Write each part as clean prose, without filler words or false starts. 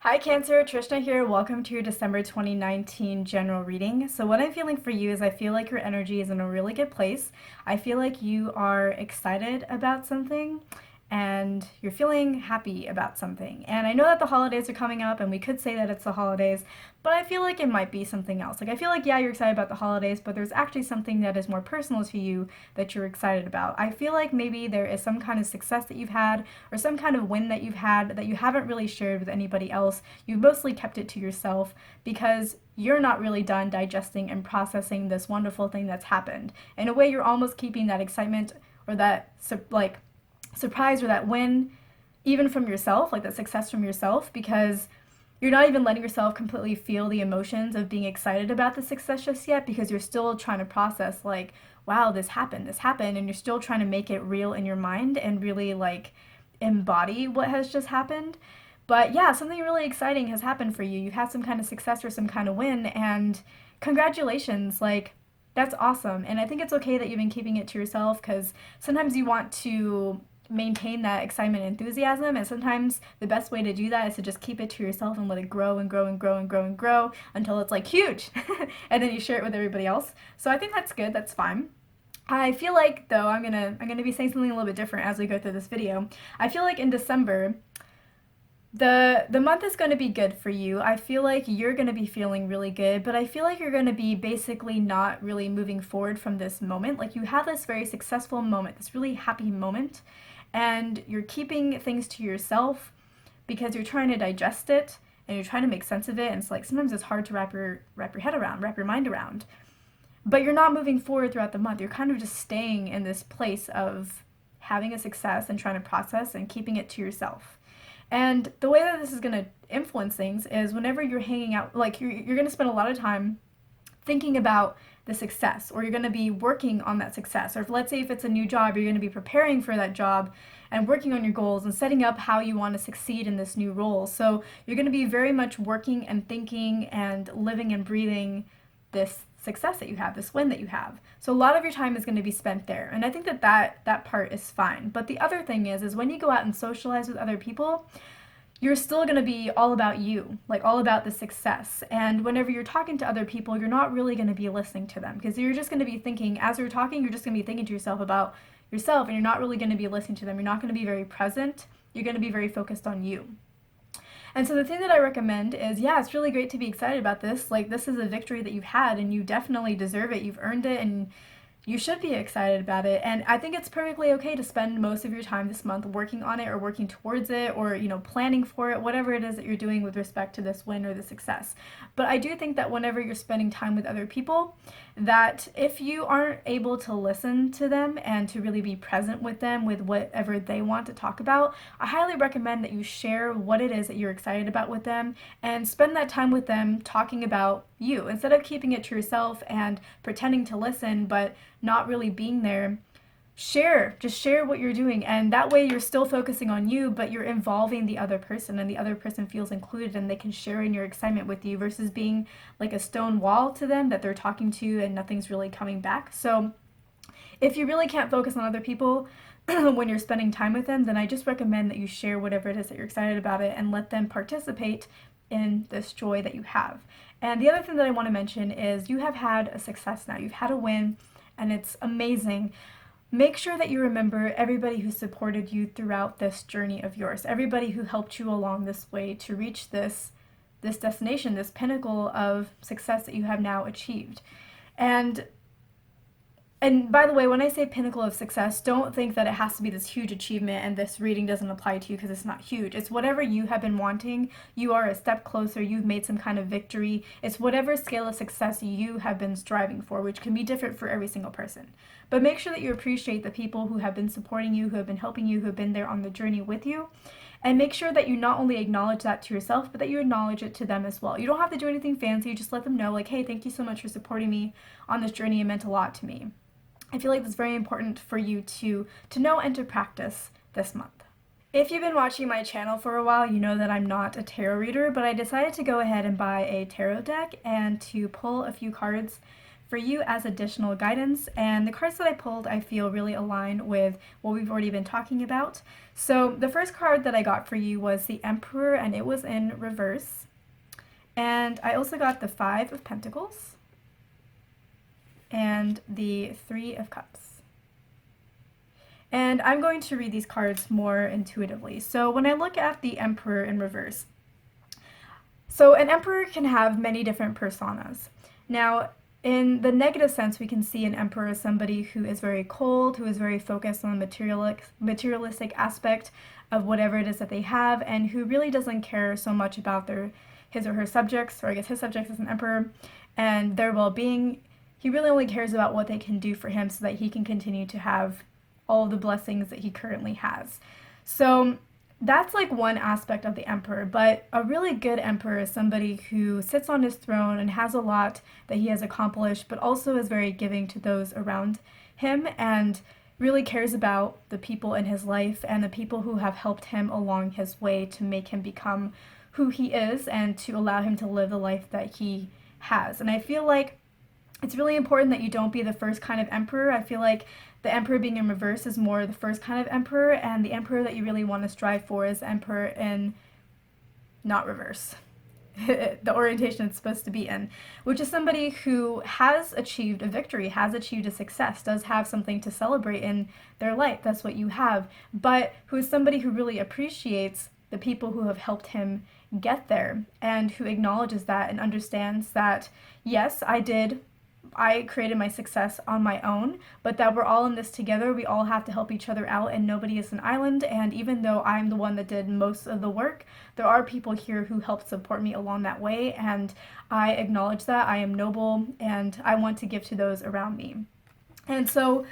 Hi Cancer, Trishna here. Welcome to your December 2019 general reading. So what I'm feeling for you is I feel like your energy is in a really good place. I feel like you are excited about something and you're feeling happy about something. And I know that the holidays are coming up and we could say that it's the holidays, but I feel like it might be something else. Like I feel like, yeah, you're excited about the holidays, but there's actually something that is more personal to you that you're excited about. I feel like maybe there is some kind of success that you've had or some kind of win that you've had that you haven't really shared with anybody else. You've mostly kept it to yourself because you're not really done digesting and processing this wonderful thing that's happened. In a way, you're almost keeping that excitement or that surprise or that win even from yourself, like that success from yourself, because you're not even letting yourself completely feel the emotions of being excited about the success just yet because you're still trying to process like, wow, this happened, and you're still trying to make it real in your mind and really like embody what has just happened. But yeah, something really exciting has happened for you. You've had some kind of success or some kind of win, and congratulations. Like, that's awesome. And I think it's okay that you've been keeping it to yourself because sometimes you want to maintain that excitement and enthusiasm, and sometimes the best way to do that is to just keep it to yourself and let it grow and grow and grow and grow and grow until it's like huge and then you share it with everybody else. So I think that's good. That's fine. I feel like though I'm gonna be saying something a little bit different as we go through this video. I feel like in December the month is going to be good for you. I feel like you're going to be feeling really good, but I feel like you're going to be basically not really moving forward from this moment. Like you have this very successful moment, this really happy moment, and you're keeping things to yourself because you're trying to digest it and you're trying to make sense of it. And it's like sometimes it's hard to wrap your head around, wrap your mind around. But you're not moving forward throughout the month. You're kind of just staying in this place of having a success and trying to process and keeping it to yourself. And the way that this is going to influence things is whenever you're hanging out, like you're going to spend a lot of time thinking about the success, or you're going to be working on that success. Or if, let's say if it's a new job, you're going to be preparing for that job and working on your goals and setting up how you want to succeed in this new role. So you're going to be very much working and thinking and living and breathing this success that you have, this win that you have. So a lot of your time is going to be spent there. And I think that part is fine. But the other thing is when you go out and socialize with other people, you're still going to be all about you, like all about the success. And whenever you're talking to other people, you're not really going to be listening to them because you're just going to be thinking, as you're talking, you're just going to be thinking to yourself about yourself, and you're not really going to be listening to them. You're not going to be very present. You're going to be very focused on you. And so the thing that I recommend is, yeah, it's really great to be excited about this. Like, this is a victory that you've had, and you definitely deserve it. You've earned it, and you should be excited about it. And I think it's perfectly okay to spend most of your time this month working on it or working towards it or, planning for it, whatever it is that you're doing with respect to this win or the success. But I do think that whenever you're spending time with other people, that if you aren't able to listen to them and to really be present with them with whatever they want to talk about, I highly recommend that you share what it is that you're excited about with them and spend that time with them talking about you instead of keeping it to yourself and pretending to listen but not really being there. Just share what you're doing, and that way you're still focusing on you, but you're involving the other person, and the other person feels included and they can share in your excitement with you versus being like a stone wall to them that they're talking to and nothing's really coming back. So if you really can't focus on other people when you're spending time with them, then I just recommend that you share whatever it is that you're excited about it and let them participate in this joy that you have. And the other thing that I want to mention is you have had a success now. You've had a win, and it's amazing. Make sure that you remember everybody who supported you throughout this journey of yours, everybody who helped you along this way to reach this destination, this pinnacle of success that you have now achieved. And and by the way, when I say pinnacle of success, don't think that it has to be this huge achievement and this reading doesn't apply to you because it's not huge. It's whatever you have been wanting. You are a step closer. You've made some kind of victory. It's whatever scale of success you have been striving for, which can be different for every single person. But make sure that you appreciate the people who have been supporting you, who have been helping you, who have been there on the journey with you. And make sure that you not only acknowledge that to yourself, but that you acknowledge it to them as well. You don't have to do anything fancy. Just let them know, like, hey, thank you so much for supporting me on this journey. It meant a lot to me. I feel like it's very important for you to know and to practice this month. If you've been watching my channel for a while, you know that I'm not a tarot reader, but I decided to go ahead and buy a tarot deck and to pull a few cards for you as additional guidance. And the cards that I pulled, I feel really align with what we've already been talking about. So the first card that I got for you was the Emperor, and it was in reverse. And I also got the Five of Pentacles and the Three of Cups. And I'm going to read these cards more intuitively. So when I look at the Emperor in reverse, so an emperor can have many different personas. Now, in the negative sense, we can see an emperor as somebody who is very cold, who is very focused on the materialistic aspect of whatever it is that they have, and who really doesn't care so much about his or her subjects, or I guess his subjects as an emperor, and their well-being. He really only cares about what they can do for him so that he can continue to have all of the blessings that he currently has. So that's like one aspect of the emperor, but a really good emperor is somebody who sits on his throne and has a lot that he has accomplished, but also is very giving to those around him and really cares about the people in his life and the people who have helped him along his way to make him become who he is and to allow him to live the life that he has. And I feel like it's really important that you don't be the first kind of emperor. I feel like the emperor being in reverse is more the first kind of emperor, and the emperor that you really want to strive for is emperor in not reverse. The orientation it's supposed to be in, which is somebody who has achieved a victory, has achieved a success, does have something to celebrate in their life. That's what you have. But who is somebody who really appreciates the people who have helped him get there and who acknowledges that and understands that, yes, I created my success on my own, but that we're all in this together. We all have to help each other out, and nobody is an island. And even though I'm the one that did most of the work, there are people here who helped support me along that way, and I acknowledge that. I am noble, and I want to give to those around me. And so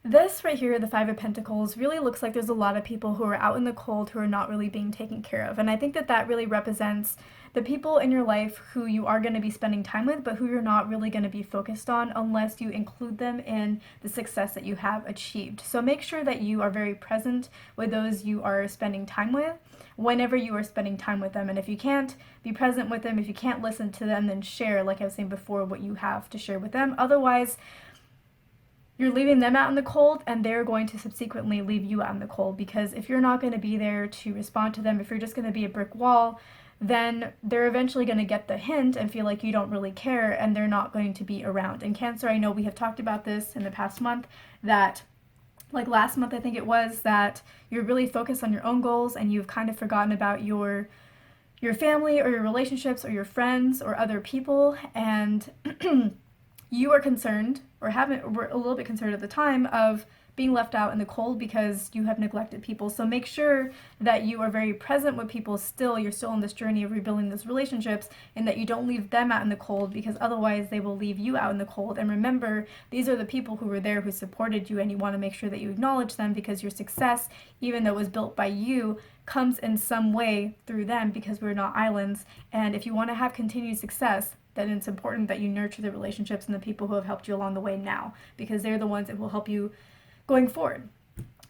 this right here, the Five of Pentacles, really looks like there's a lot of people who are out in the cold who are not really being taken care of. And I think that that really represents the people in your life who you are going to be spending time with, but who you're not really going to be focused on unless you include them in the success that you have achieved. So make sure that you are very present with those you are spending time with whenever you are spending time with them. And if you can't be present with them, if you can't listen to them, then share, like I was saying before, what you have to share with them. Otherwise, you're leaving them out in the cold, and they're going to subsequently leave you out in the cold, because if you're not going to be there to respond to them, if you're just going to be a brick wall, then they're eventually going to get the hint and feel like you don't really care, and they're not going to be around. And Cancer, I know we have talked about this in the past month, that like last month I think it was, that you're really focused on your own goals and you've kind of forgotten about your family or your relationships or your friends or other people, and you are concerned, or were a little bit concerned at the time, of being left out in the cold because you have neglected people. So make sure that you are very present with people still. You're still on this journey of rebuilding those relationships, and that you don't leave them out in the cold, because otherwise they will leave you out in the cold. And remember, these are the people who were there, who supported you, and you want to make sure that you acknowledge them, because your success, even though it was built by you, comes in some way through them, because we're not islands. And if you want to have continued success, then it's important that you nurture the relationships and the people who have helped you along the way now, because they're the ones that will help you going forward.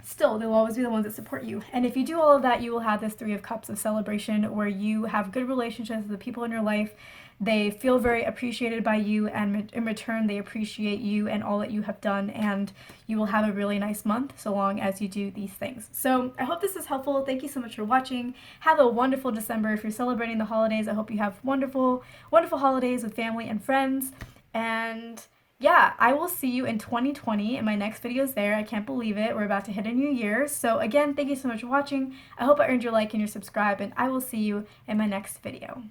Still, they'll always be the ones that support you. And if you do all of that, you will have this Three of Cups of celebration, where you have good relationships with the people in your life. They feel very appreciated by you, and in return, they appreciate you and all that you have done, and you will have a really nice month so long as you do these things. So I hope this is helpful. Thank you so much for watching. Have a wonderful December. If you're celebrating the holidays, I hope you have wonderful, wonderful holidays with family and friends. And yeah, I will see you in 2020 in my next videos there. I can't believe it. We're about to hit a new year. So again, thank you so much for watching. I hope I earned your like and your subscribe, and I will see you in my next video.